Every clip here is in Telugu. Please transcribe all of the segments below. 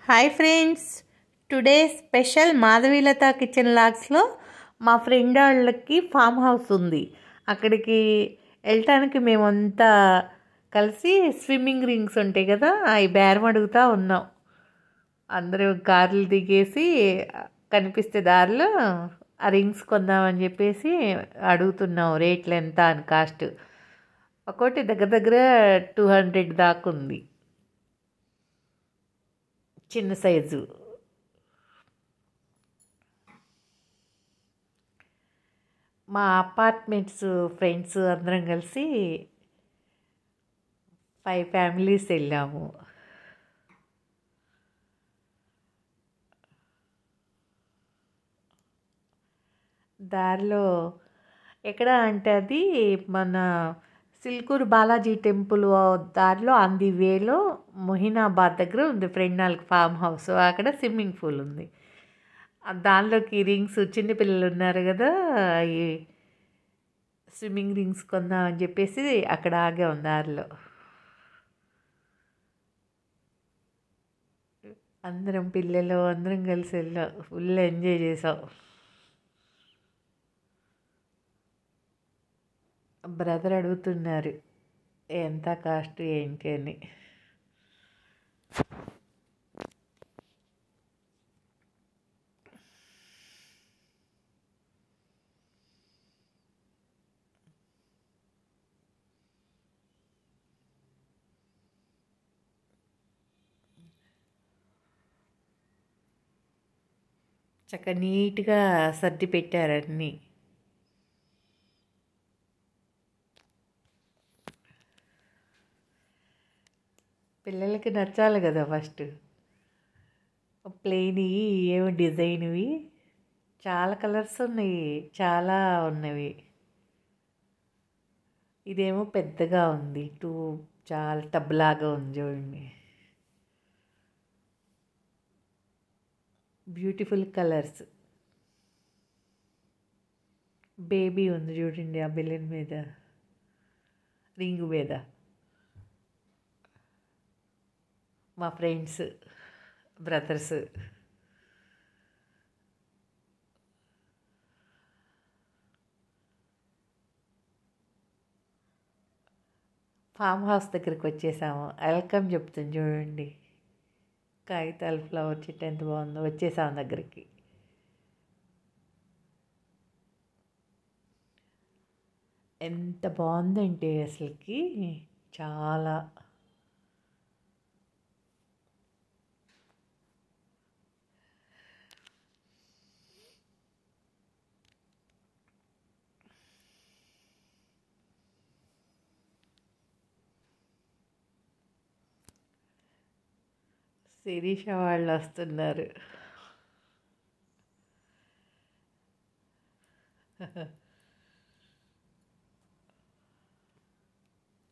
Hi friends, today special Madhavilatha kitchen లాగ్స్లో మా ఫ్రెండ్ వాళ్ళకి ఫామ్ హౌస్ ఉంది. అక్కడికి వెళ్ళటానికి మేమంతా కలిసి స్విమ్మింగ్ రింగ్స్ ఉంటాయి కదా, అవి బేరం అడుగుతూ ఉన్నాం. అందరూ కార్లు దిగేసి కనిపిస్తే దారిలో ఆ రింగ్స్ కొందామని చెప్పేసి అడుగుతున్నాం. రేట్లు ఎంత అని కాస్ట్ ఒక్కోటి దగ్గర దగ్గర 200 దాకా ఉంది, చిన్న సైజు. మా అపార్ట్మెంట్స్ ఫ్రెండ్స్ అందరం కలిసి 5 ఫ్యామిలీస్ వెళ్ళాము. దారిలో ఎక్కడ అంటే అది మన సిల్కూరు బాలాజీ టెంపుల్ దారిలో ఆన్ ది వేలో మొహినాబాద్ దగ్గర ఉంది ఫ్రెండ్ వాళ్ళకి ఫామ్ హౌస్. అక్కడ స్విమ్మింగ్ పూల్ ఉంది. దానిలోకి రింగ్స్, చిన్నపిల్లలు ఉన్నారు కదా, ఈ స్విమ్మింగ్ రింగ్స్ కొందామని చెప్పేసి అక్కడ ఆగాం దారిలో. అందరం పిల్లలు అందరం కలిసి వెళ్ళాం. ఫుల్ ఎంజాయ్ చేసాం. బ్రదర్ అడుగుతున్నారు ఎంత కాస్ట్ ఏంటి అని. చక్కగా నీట్గా సర్ది పెట్టారు అన్నీ. పిల్లలకి నచ్చాలి కదా ఫస్ట్. ప్లెయిన్వి ఏమో డిజైన్వి చాలా కలర్స్ ఉన్నాయి, చాలా ఉన్నవి. ఇదేమో పెద్దగా ఉంది, చాలా టబ్లాగా ఉంది చూడండి. Beautiful colours. బేబీ ఉంది చూడండి ఆ బెలూన్ మీద, రింగు మీద. మా ఫ్రెండ్స్ బ్రదర్స్. ఫామ్ హౌస్ దగ్గరికి వచ్చేసాము. వెల్కమ్ చెప్తుంది చూడండి. కాగితాలు, ఫ్లవర్ చెట్టు ఎంత బాగుందో. వచ్చేసాము దగ్గరికి. ఎంత బాగుందంటే అసలుకి చాలా. శిరీష వాళ్ళు వస్తున్నారు.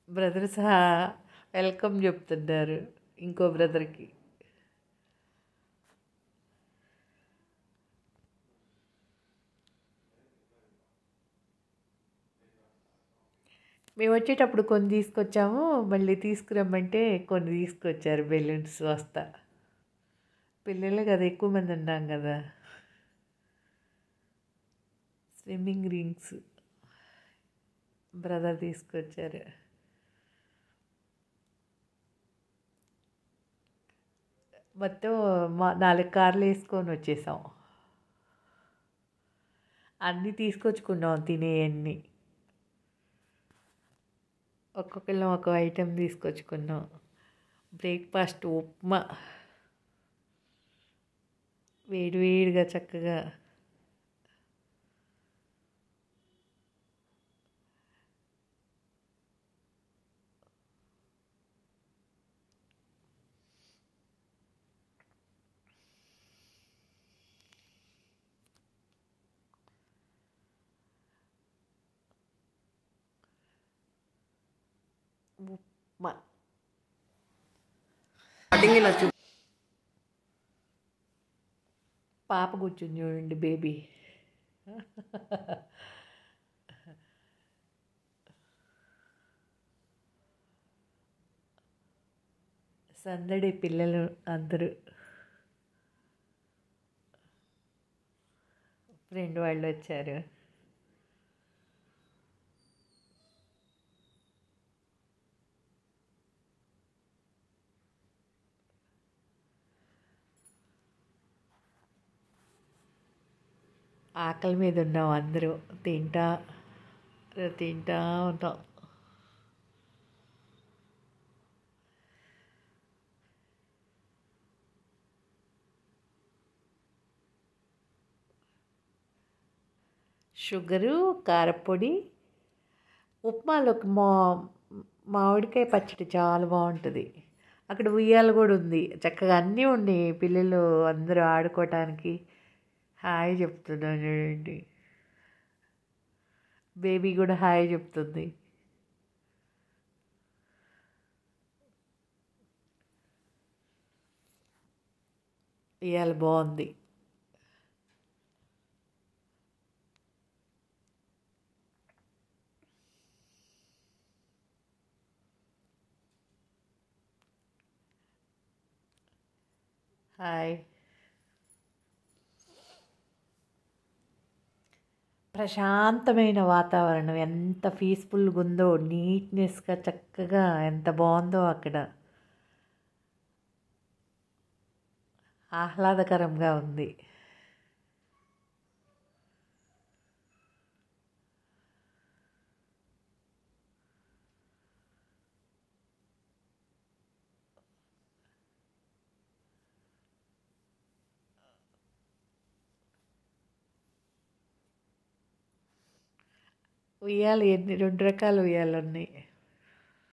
బ్రదర్స్ వెల్కమ్ చెప్తున్నారు ఇంకో బ్రదర్కి. మేము వచ్చేటప్పుడు కొన్ని తీసుకొచ్చాము, మళ్ళీ తీసుకురమ్మంటే కొన్ని తీసుకొచ్చారు బెలూన్స్. వస్తా పిల్లలు కదా, ఎక్కువ మంది ఉన్నాం కదా. స్విమ్మింగ్ రింగ్స్ బ్రదర్ తీసుకొచ్చారు. మొత్తం 4 కార్లు వేసుకొని వచ్చేసాం. అన్నీ తీసుకొచ్చుకున్నాం తినేవన్నీ. ఒక్కొక్కళ్ళం ఒక ఐటెం తీసుకొచ్చుకున్నాం. బ్రేక్ఫాస్ట్ ఉప్మా వేడివేడిగా చక్కగా. ఉప్మా పాప కూర్చుని చూడండి, బేబీ. సందడి పిల్లలు అందరూ. ఫ్రెండ్ వాళ్ళు వచ్చారు. ఆకలి మీద ఉన్నాం అందరూ. తింటా తింటా ఉన్నాం. షుగరు, కారపొడి, ఉప్మాలోకి మామిడికాయ పచ్చడి చాలా బాగుంటుంది. అక్కడ ఉయ్యాల కూడా ఉంది. చక్కగా అన్నీ ఉన్నాయి. పిల్లలు అందరూ ఆడుకోవటానికి. హాయ్ చెప్తున్నాను చూడండి. బేబీ కూడా హాయ్ చెప్తుంది. ఇవాళ బాగుంది. హాయ్. ప్రశాంతమైన వాతావరణం ఎంత పీస్ఫుల్గా ఉందో, నీట్నెస్గా చక్కగా ఎంత బాగుందో అక్కడ. ఆహ్లాదకరంగా ఉంది. ఉయ్యాలు 2 రకాల ఉయ్యాలు ఉన్నాయి.